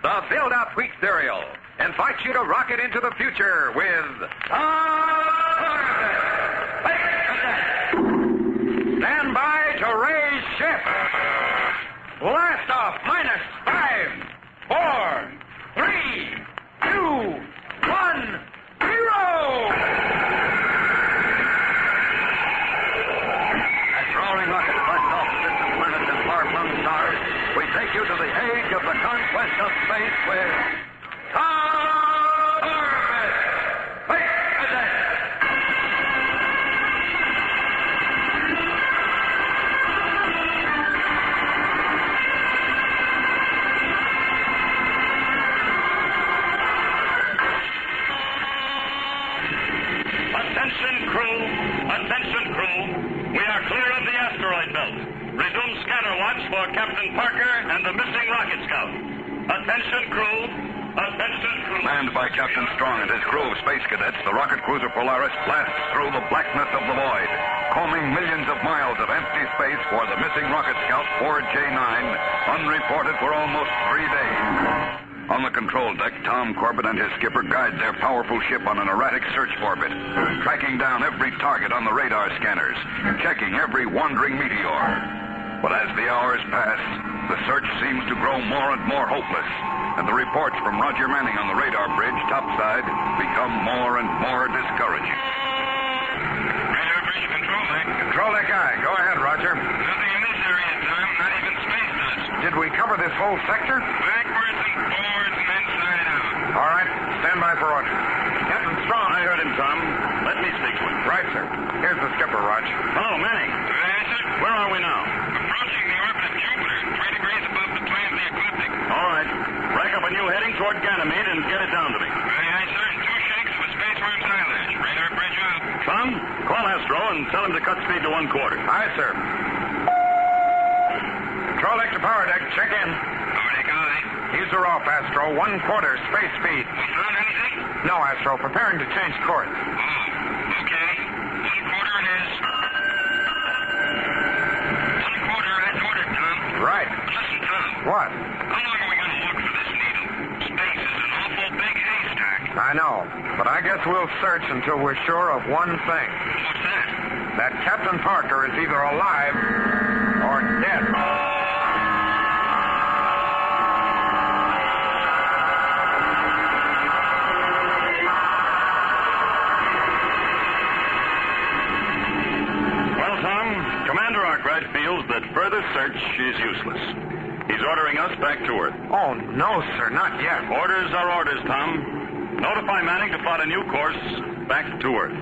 the build-up wheat cereal, invites you to rocket into the future with Tom Corbett. Stand by to raise ship. Blast off minus 5, 4, 3, 2, 1, 0. As roaring rockets blast off the distant planets and far-flung stars, we take you to the age of the conquest of space with Tom Corbett, Space Cadet. Attention crew, we are clear of the asteroid belt. Resume scanner watch for Captain Parker and the missing rocket scout. Attention crew. Manned by Captain Strong and his crew of space cadets, the rocket cruiser Polaris blasts through the blackness of the void, combing millions of miles of empty space for the missing rocket scout 4J9, unreported for almost 3 days. On the control deck, Tom Corbett and his skipper guide their powerful ship on an erratic search orbit, tracking down every target on the radar scanners, checking every wandering meteor. But as the hours pass, the search seems to grow more and more hopeless, and the reports from Roger Manning on the radar bridge topside become more and more discouraging. Radar bridge control deck. Control deck aye. Go ahead, Roger. Nothing in this area, Tom. Not even space dust. Did we cover this whole sector? Backwards and forwards and inside out. All right. Stand by for order. Captain Strong. I heard him, Tom. Let me speak to him. Right, sir. Here's the skipper, Roger. Hello, Manning. Yes, sir. Where are we now? Approaching the orbit of Jupiter, 3 degrees above the plane of the ecliptic. All right. Rack up a new heading toward Ganymede and get it down to me. Aye, sir. And 2 shakes of a space worm's eyelash. Radar bridge up. Tom, call Astro and tell him to cut speed to 1/4. Aye, sir. Control deck to power deck. Check in. Power deck aye. User off, Astro. 1/4 space speed. We found anything? No, Astro. Preparing to change course. Oh, okay. 1/4 it is. 1/4 as ordered, Tom. Right. Listen, Tom. What? How long are we going to look for this needle? Space is an awful big haystack. I know, but I guess we'll search until we're sure of one thing. What's that? That Captain Parker is either alive or dead. Well, Tom, Commander Arkwright feels that further search is useless. He's ordering us back to Earth. Oh, no, sir, not yet. Orders are orders, Tom. Notify Manning to plot a new course back to Earth.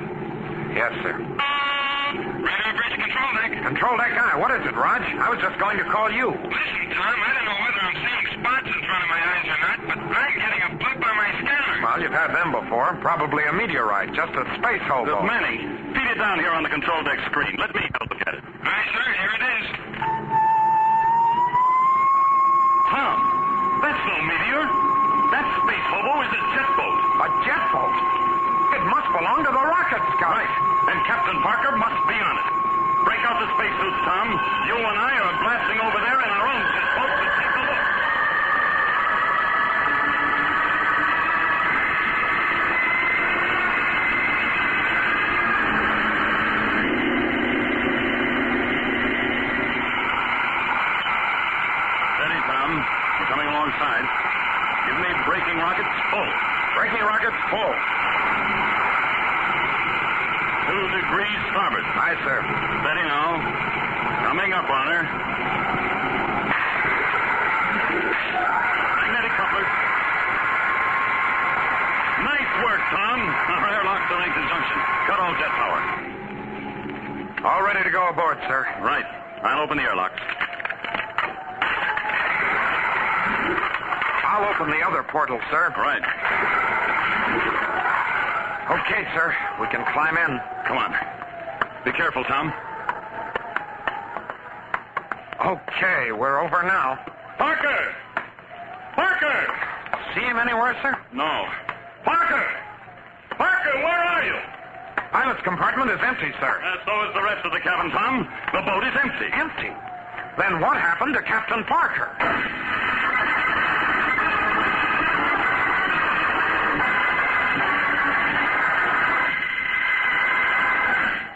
Yes, sir. Radar bridge control deck. Control deck aye. What is it, Raj? I was just going to call you. Listen, Tom, I don't know whether I'm seeing spots in front of my eyes or not, but I'm getting a blip on my scanner. Well, you've had them before. Probably a meteorite, just a space hobo. Manning, feed it down here on the control deck screen. Let me help look at it. Aye, sir, here it is. Tom, that's no meteor. That space hobo is a jet boat. A jet boat? It must belong to the rocket scout. Right. And Captain Parker must be on it. Break out the spacesuits, Tom. You and I are blasting over there in our own jet boat to take a look. Steady, Tom. We're coming alongside. Give me braking rockets full. Braking rockets full. 2 degrees starboard. Aye, sir. Steady now. Coming up on her. Magnetic coupler. Nice work, Tom. Our airlock's are in conjunction. Cut all jet power. All ready to go aboard, sir. Right. I'll open the airlock. I'll open the other portal, sir. Right. Okay, sir. We can climb in. Come on. Be careful, Tom. Okay, we're over now. Parker! Parker! See him anywhere, sir? No. Parker! Parker, where are you? Pilot's compartment is empty, sir. So is the rest of the cabin, Tom. The boat is empty. Empty? Then what happened to Captain Parker?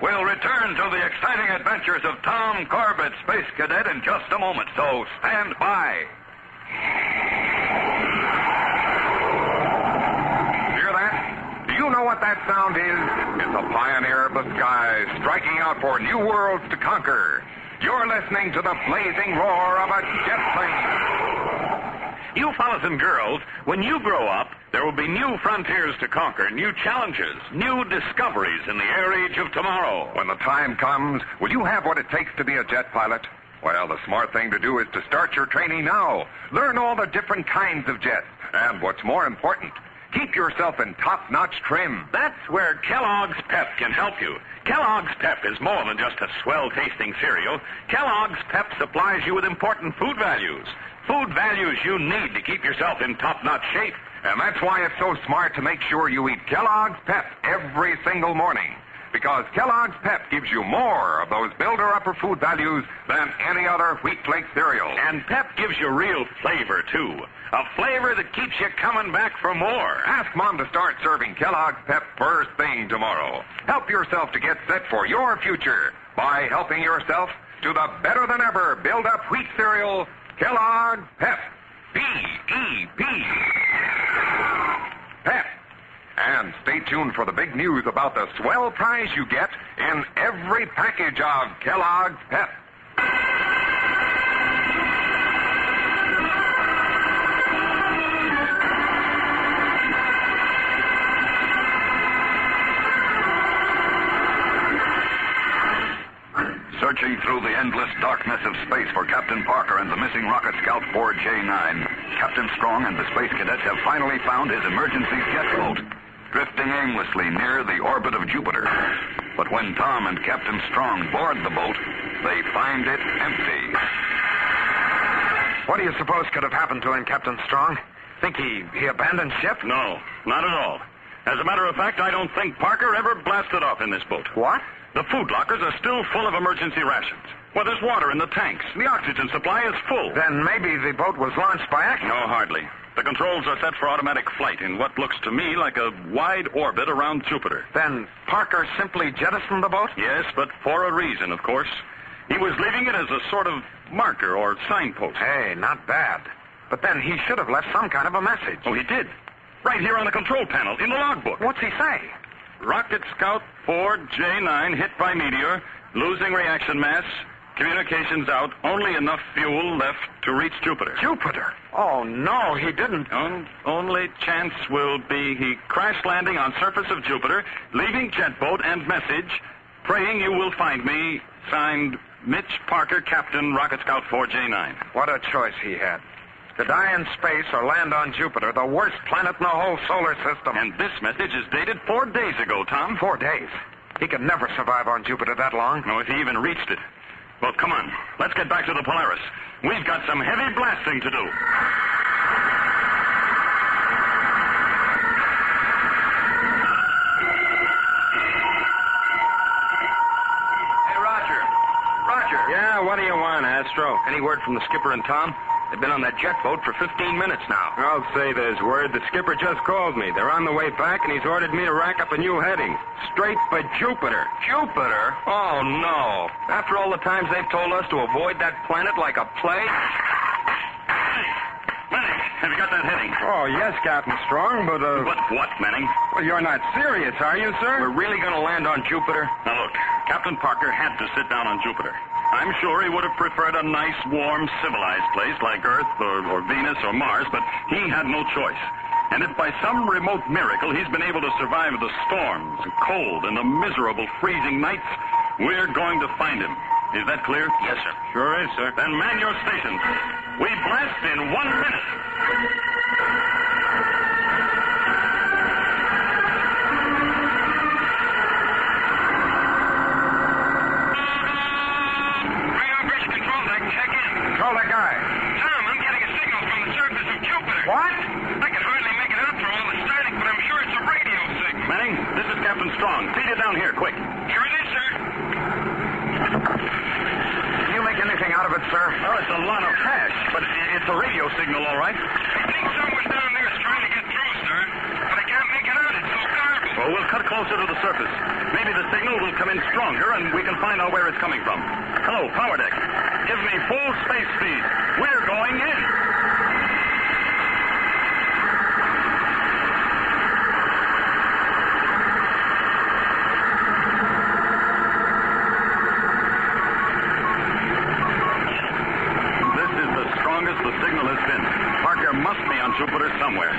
We'll return to the exciting adventures of Tom Corbett, Space Cadet, in just a moment, so stand by. Hear that? Do you know what that sound is? It's a pioneer of the skies striking out for new worlds to conquer. You're listening to the blazing roar of a jet plane. You fellas and girls, when you grow up, there will be new frontiers to conquer, new challenges, new discoveries in the air age of tomorrow. When the time comes, will you have what it takes to be a jet pilot? Well, the smart thing to do is to start your training now. Learn all the different kinds of jets. And what's more important, keep yourself in top-notch trim. That's where Kellogg's Pep can help you. Kellogg's Pep is more than just a swell-tasting cereal. Kellogg's Pep supplies you with important food values. Food values you need to keep yourself in top-notch shape. And that's why it's so smart to make sure you eat Kellogg's Pep every single morning. Because Kellogg's Pep gives you more of those builder-upper food values than any other wheat flake cereal. And Pep gives you real flavor, too. A flavor that keeps you coming back for more. Ask Mom to start serving Kellogg's Pep first thing tomorrow. Help yourself to get set for your future by helping yourself to the better-than-ever build-up wheat cereal, Kellogg's Pep. P-E-P. Pep. And stay tuned for the big news about the swell prize you get in every package of Kellogg's Pep. Searching through the endless darkness of space for Captain Parker and the missing rocket scout 4J9, Captain Strong and the Space Cadets have finally found his emergency jet boat, drifting aimlessly near the orbit of Jupiter. But when Tom and Captain Strong board the boat, they find it empty. What do you suppose could have happened to him, Captain Strong? Think he abandoned ship? No, not at all. As a matter of fact, I don't think Parker ever blasted off in this boat. What? The food lockers are still full of emergency rations. Well, there's water in the tanks. The oxygen supply is full. Then maybe the boat was launched by accident. No, hardly. The controls are set for automatic flight in what looks to me like a wide orbit around Jupiter. Then Parker simply jettisoned the boat? Yes, but for a reason, of course. He was leaving it as a sort of marker or signpost. Hey, not bad. But then he should have left some kind of a message. Oh, he did. Right here on the control panel, in the logbook. What's he say? Rocket Scout 4J9 hit by meteor, losing reaction mass, communications out, only enough fuel left to reach Jupiter. Jupiter? Oh, no, he didn't. Only chance will be he crash landing on surface of Jupiter, leaving jet boat and message, praying you will find me, signed Mitch Parker, Captain, Rocket Scout 4J9. What a choice he had. To die in space or land on Jupiter, the worst planet in the whole solar system. And this message is dated 4 days ago, Tom. 4 days? He could never survive on Jupiter that long. No, if he even reached it. Well, come on. Let's get back to the Polaris. We've got some heavy blasting to do. Hey, Roger. Roger. Yeah, what do you want, Astro? Any word from the skipper and Tom? They've been on that jet boat for 15 minutes now. I'll say there's word. The skipper just called me. They're on the way back, and he's ordered me to rack up a new heading. Straight for Jupiter. Jupiter? Oh, no. After all the times they've told us to avoid that planet like a plague? Manning, have you got that heading? Oh, yes, Captain Strong, but, But what, Manning? Well, you're not serious, are you, sir? We're really going to land on Jupiter? Now, look, Captain Parker had to sit down on Jupiter. I'm sure he would have preferred a nice, warm, civilized place like Earth or Venus or Mars, but he had no choice. And if by some remote miracle he's been able to survive the storms, the cold, and the miserable freezing nights, we're going to find him. Is that clear? Yes, sir. Sure is, sir. Then man your stations. We blast in 1 minute. Control that guy. Tom, I'm getting a signal from the surface of Jupiter. What? I can hardly make it out through all the static, but I'm sure it's a radio signal. Manning, this is Captain Strong. Feed it down here, quick. Here it is, sir. Can you make anything out of it, sir? Oh, it's a lot of hash, but it's a radio signal, all right. I think someone down there is trying to get through, sir. But I can't make it out. It's so garbled. Well, we'll cut closer to the surface. Maybe the signal will come in stronger and we can find out where it's coming from. Hello, power deck. Give me full space speed. We're going in. The signal has been. Parker must be on Jupiter somewhere.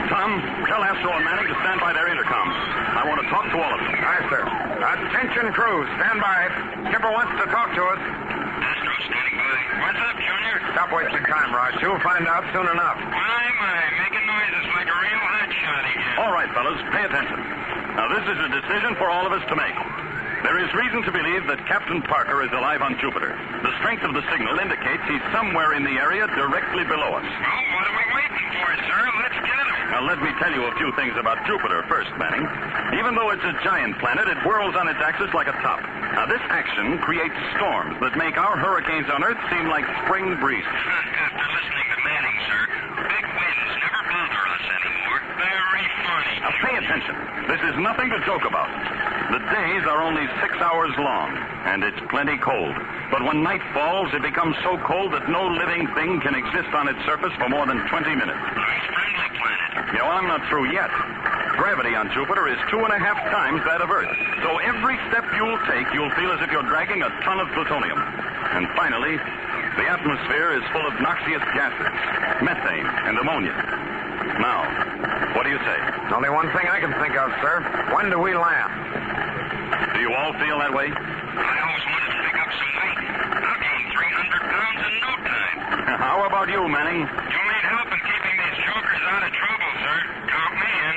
Tom, tell Astro and Manning to stand by their intercoms. I want to talk to all of them. Aye, sir. Attention, crew. Stand by. Skipper wants to talk to us. Astro standing by. What's up, Junior? Stop wasting time, Raj. You'll find out soon enough. My, making noises like a real hotshot again. All right, fellas, pay attention. Now, this is a decision for all of us to make. There is reason to believe that Captain Parker is alive on Jupiter. The strength of the signal indicates he's somewhere in the area directly below us. Well, what are we waiting for, sir? Let's get him. Now, let me tell you a few things about Jupiter first, Manning. Even though it's a giant planet, it whirls on its axis like a top. Now, this action creates storms that make our hurricanes on Earth seem like spring breezes. After listening to Manning, sir, big winds never bother us anymore. Very funny. Now, pay attention. This is nothing to joke about. The days are only 6 hours long, and it's plenty cold. But when night falls, it becomes so cold that no living thing can exist on its surface for more than 20 minutes. Nice friendly planet. Yeah, well, I'm not through yet. Gravity on Jupiter is 2.5 times that of Earth. So every step you'll take, you'll feel as if you're dragging a ton of plutonium. And finally, the atmosphere is full of noxious gases, methane and ammonia. Now, what do you say? Only one thing I can think of, sir. When do we land? Do you all feel that way? I always wanted to pick up some weight. I'll gain 300 pounds in no time. How about you, Manning? You'll need help in keeping these jokers out of trouble, sir. Count me in.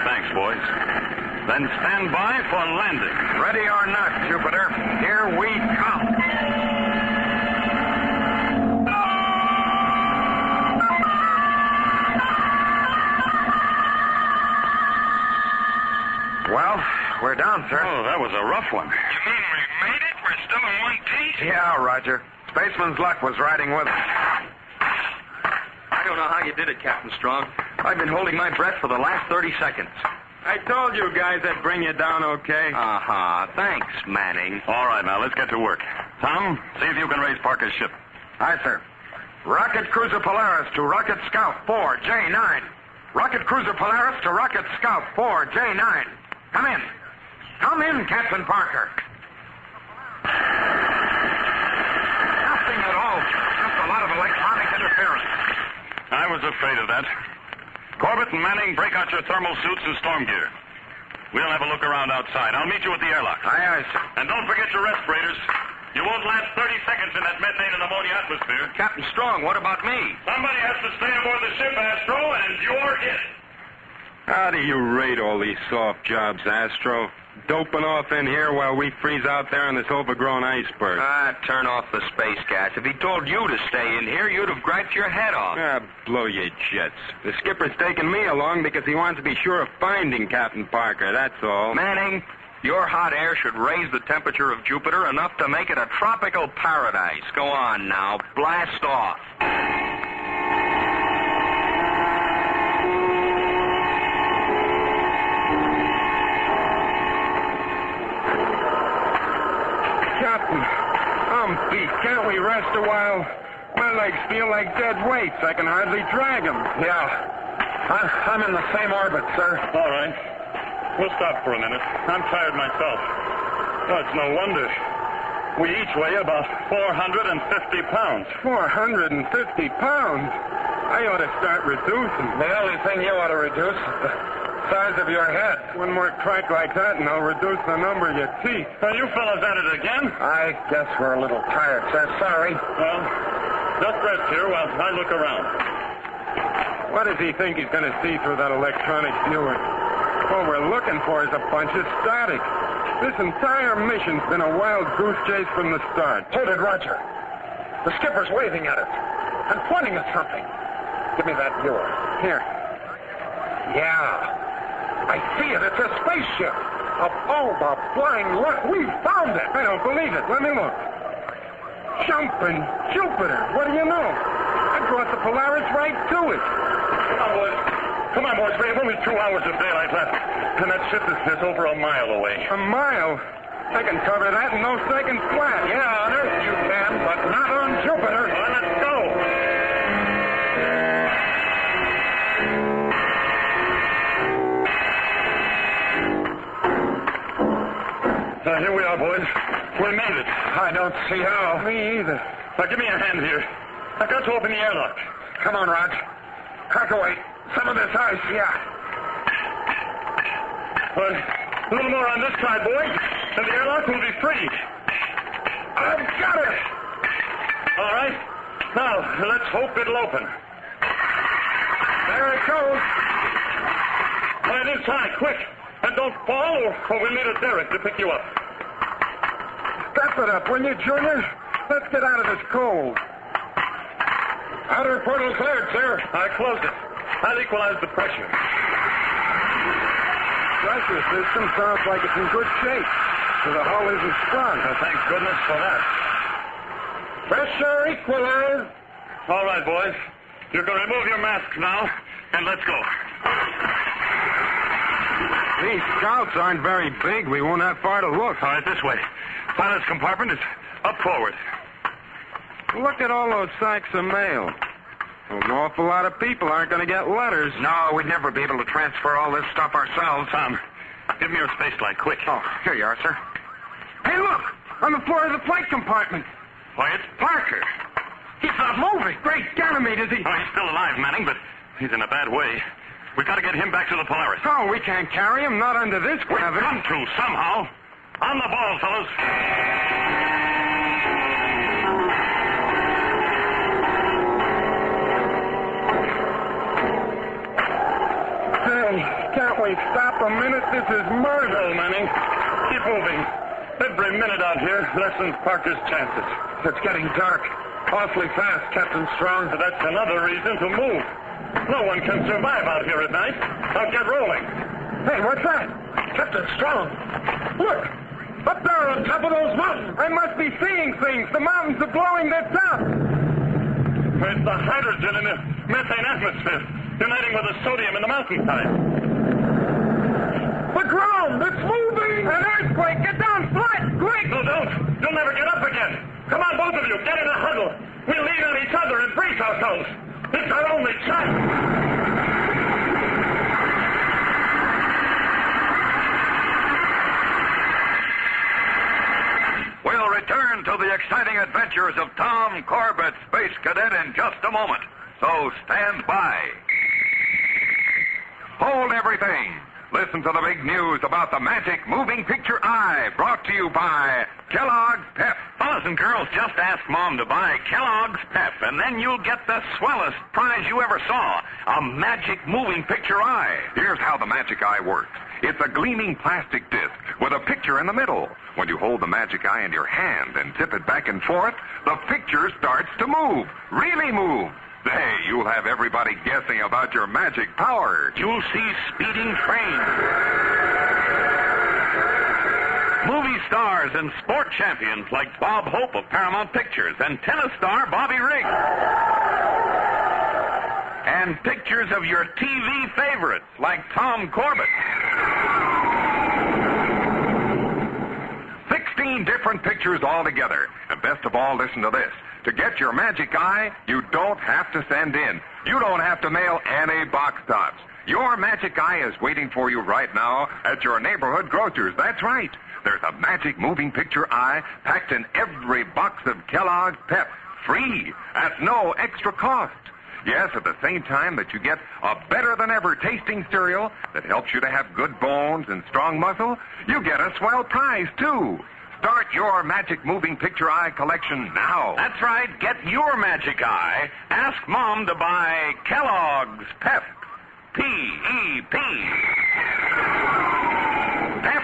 Thanks, boys. Then stand by for landing. Ready or not, Jupiter. Here we come. Well, we're down, sir. Oh, that was a rough one. You mean we made it? We're still in one piece? Yeah, Roger. Spaceman's luck was riding with us. I don't know how you did it, Captain Strong. I've been holding my breath for the last 30 seconds. I told you guys I'd bring you down okay. Uh-huh. Thanks, Manning. All right, now let's get to work. Tom, see if you can raise Parker's ship. Aye, sir. Rocket Cruiser Polaris to Rocket Scout 4J9. Rocket Cruiser Polaris to Rocket Scout 4J9. Come in. Come in, Captain Parker. Nothing at all, sir. Just a lot of electronic interference. I was afraid of that. Corbett and Manning, break out your thermal suits and storm gear. We'll have a look around outside. I'll meet you at the airlock. Aye, aye, sir. And don't forget your respirators. You won't last 30 seconds in that methane and ammonia atmosphere. Captain Strong, what about me? Somebody has to stay aboard the ship, Astro, and you're it. How do you rate all these soft jobs, Astro? Doping off in here while we freeze out there on this overgrown iceberg. Turn off the space gas. If he told you to stay in here, you'd have griped your head off. Blow your jets. The skipper's taking me along because he wants to be sure of finding Captain Parker, that's all. Manning, your hot air should raise the temperature of Jupiter enough to make it a tropical paradise. Go on now. Blast off. Captain, I'm beat. Can't we rest a while? My legs feel like dead weights. I can hardly drag them. Yeah. I'm in the same orbit, sir. All right. We'll stop for a minute. I'm tired myself. Oh, it's no wonder. We each weigh about 450 pounds. 450 pounds? I ought to start reducing. The only thing you ought to reduce is the size of your head. One more crack like that, and I'll reduce the number of your teeth. Are you fellas at it again? I guess we're a little tired, sir. Sorry. Well, just rest here while I look around. What does he think he's going to see through that electronic viewer? What we're looking for is a bunch of static. This entire mission's been a wild goose chase from the start. Hold it, Roger. The skipper's waving at us and pointing at something. Give me that viewer. Here. Yeah. I see it. It's a spaceship. Of all the blind luck, we found it. I don't believe it. Let me look. Jumping Jupiter. What do you know? I brought the Polaris right to it. Come on, boys. We have only 2 hours of daylight left. And that ship is just over a mile away. A mile? I can cover that in no second flat. Yeah, on Earth you can, but not on Jupiter. Well, let's go. Here we are, boys. We made it. I don't see how. Me either. Now, give me a hand here. I've got to open the airlock. Come on, Rog. Crack away. Some of this ice, yeah. Well, a little more on this side, boys, and the airlock will be free. I've got it. All right. Now, let's hope it'll open. There it goes. Well, it is tight. Quick. And don't fall, or we'll need a derrick to pick you up. Step it up, will you, Junior? Let's get out of this cold. Outer portal cleared, sir. I close it. I'll equalize the pressure. Pressure system sounds like it's in good shape. So the hull isn't sprung. Thank goodness for that. Pressure equalized. All right, boys. You can remove your masks now, and let's go. These scouts aren't very big. We won't have far to look. All right, this way. Pilot's compartment is up forward. Look at all those sacks of mail. An awful lot of people aren't going to get letters. No, we'd never be able to transfer all this stuff ourselves. Tom, give me your space light, quick. Oh, here you are, sir. Hey, look! On the floor of the flight compartment. Why, it's Parker. He's not moving. Great Ganymede, is he? Oh, he's still alive, Manning, but he's in a bad way. We've got to get him back to the Polaris. Oh, we can't carry him, not under this gravity. Come to, somehow. On the ball, fellas. Hey, can't we stop a minute? This is murder. No, Manning. Keep moving. Every minute out here lessens Parker's chances. It's getting dark. Awfully fast, Captain Strong. That's another reason to move. No one can survive out here at night. Now get rolling. Hey, what's that? Captain Strong. Look! Up there on top of those mountains. I must be seeing things. The mountains are blowing their tops. It's the hydrogen in the methane atmosphere, uniting with the sodium in the mountainside. The ground! It's moving! An earthquake! Get down flat! Quick! No, don't. You'll never get up again. Come on, both of you. Get in a huddle. We'll lean on each other and brace ourselves. It's our only chance. We'll return to the exciting adventures of Tom Corbett, Space Cadet, in just a moment. So stand by. Hold everything. Listen to the big news about the magic moving picture eye, brought to you by Kellogg's Pep. Fellas and girls, just ask Mom to buy Kellogg's Pep, and then you'll get the swellest prize you ever saw, a magic moving picture eye. Here's how the magic eye works. It's a gleaming plastic disc with a picture in the middle. When you hold the magic eye in your hand and tip it back and forth, the picture starts to move. Really move. Hey, you'll have everybody guessing about your magic powers. You'll see speeding trains, movie stars and sport champions like Bob Hope of Paramount Pictures and tennis star Bobby Riggs. And pictures of your TV favorites like Tom Corbett. 16 different pictures altogether. And best of all, listen to this. To get your magic eye, you don't have to send in. You don't have to mail any box tops. Your magic eye is waiting for you right now at your neighborhood grocer's. That's right. There's a magic moving picture eye packed in every box of Kellogg's Pep. Free. At no extra cost. Yes, at the same time that you get a better-than-ever tasting cereal that helps you to have good bones and strong muscle, you get a swell prize, too. Start your magic moving picture eye collection now. That's right. Get your magic eye. Ask Mom to buy Kellogg's Pep. P-E-P. Pep.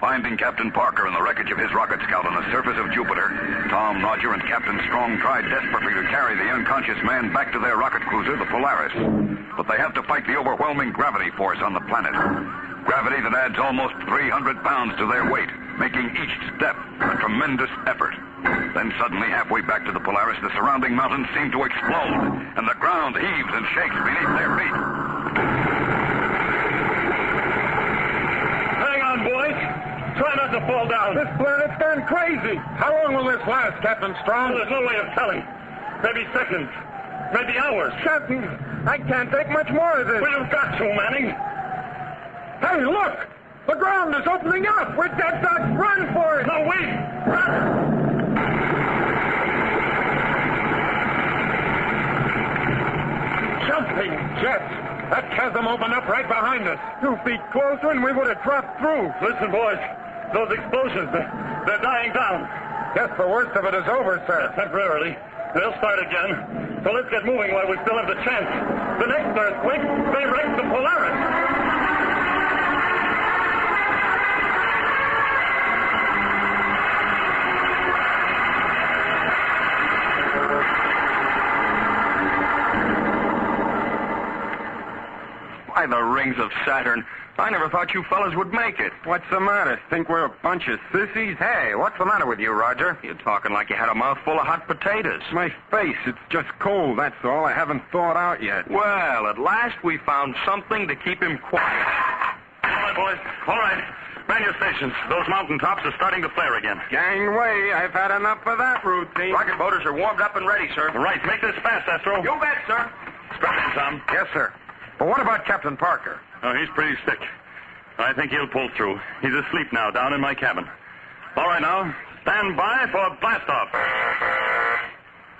Finding Captain Parker in the wreckage of his rocket scout on the surface of Jupiter, Tom, Roger, and Captain Strong tried desperately to carry the unconscious man back to their rocket cruiser, the Polaris. But they have to fight the overwhelming gravity force on the planet. Gravity that adds almost 300 pounds to their weight, making each step a tremendous effort. Then suddenly, halfway back to the Polaris, the surrounding mountains seem to explode, and the ground heaves and shakes beneath their feet. Hang on, boys. Try not to fall down. This planet's gone crazy. How long will this last, Captain Strong? There's no way of telling. Maybe seconds. Maybe hours. Captain, I can't take much more of this. Well, you've got to, Manning. Hey, look! The ground is opening up. We're dead ducks. Run for it. No, wait. Run. Jumping jets. That chasm opened up right behind us. 2 feet closer and we would have dropped through. Listen, boys. Those explosions, they're dying down. Guess the worst of it is over, sir. Temporarily. They'll start again. So let's get moving while we still have the chance. The next earthquake may wreck the Polaris. By the rings of Saturn, I never thought you fellas would make it. What's the matter? Think we're a bunch of sissies? Hey, what's the matter with you, Roger? You're talking like you had a mouthful of hot potatoes. My face, it's just cold, that's all. I haven't thawed out yet. Well, at last we found something to keep him quiet. All right, boys. All right. Man your stations. Those mountaintops are starting to flare again. Gangway, I've had enough of that routine. Rocket motors are warmed up and ready, sir. Right. Make this fast, Astro. You bet, sir. Strap in, Tom. Yes, sir. But what about Captain Parker? Oh, he's pretty sick. I think he'll pull through. He's asleep now down in my cabin. All right, now. Stand by for blast-off.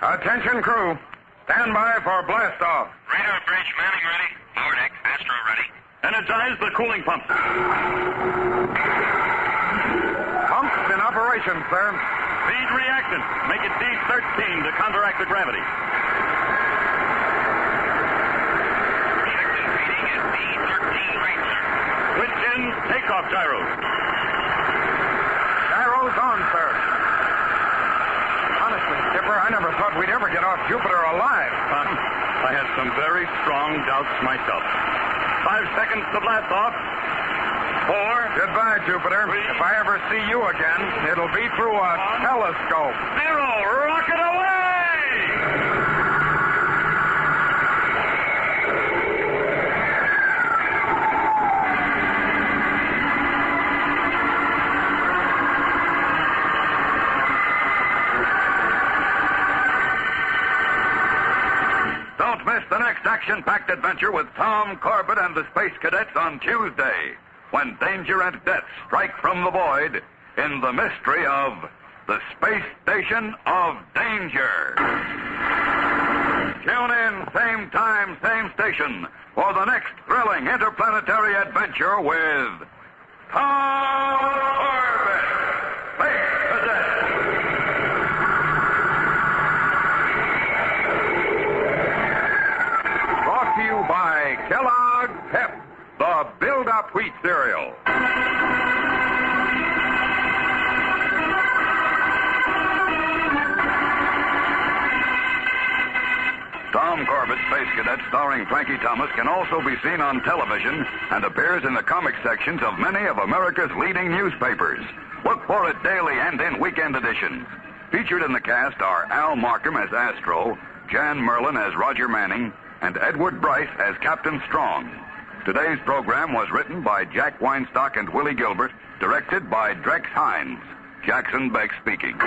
Attention, crew. Stand by for blast-off. Radar bridge, Manning ready. Lower deck, Astro ready. Energize the cooling pumps. Pumps in operation, sir. Feed reactant. Make it D13 to counteract the gravity. Reactant feeding at D13 right, sir. Switch in takeoff gyros. Gyros on, sir. Honestly, Skipper, I never thought we'd ever get off Jupiter alive. I had some very strong doubts myself. 5 seconds to blast off. 4. Goodbye, Jupiter. 3. If I ever see you again, it'll be through a telescope. 0. Rocket away! Don't miss the next action-packed adventure with Tom Corbett and the Space Cadets on Tuesday, when danger and death strike from the void in the mystery of the Space Station of Danger. Tune in, same time, same station, for the next thrilling interplanetary adventure with Tom Corbett, Space Cadet. Brought to you by Kellogg's Pep, the build-up wheat cereal. Tom Corbett, Space Cadet, starring Frankie Thomas, can also be seen on television and appears in the comic sections of many of America's leading newspapers. Look for it daily and in weekend editions. Featured in the cast are Al Markham as Astro, Jan Merlin as Roger Manning, and Edward Bryce as Captain Strong. Today's program was written by Jack Weinstock and Willie Gilbert, directed by Drex Hines. Jackson Beck speaking.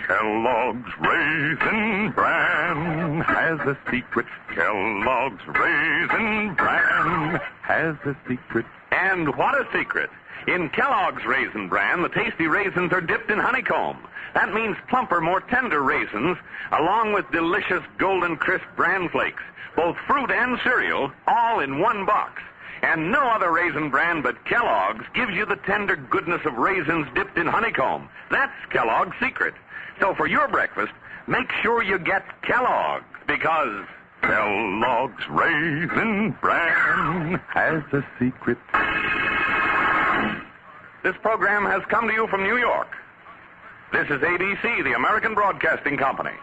Kellogg's Raisin Bran has a secret. Kellogg's Raisin Bran has a secret. And what a secret. In Kellogg's Raisin Bran, the tasty raisins are dipped in honeycomb. That means plumper, more tender raisins, along with delicious golden crisp bran flakes, both fruit and cereal, all in one box. And no other raisin brand but Kellogg's gives you the tender goodness of raisins dipped in honeycomb. That's Kellogg's secret. So for your breakfast, make sure you get Kellogg's, because Kellogg's Raisin Bran has a secret. This program has come to you from New York. This is ABC, the American Broadcasting Company.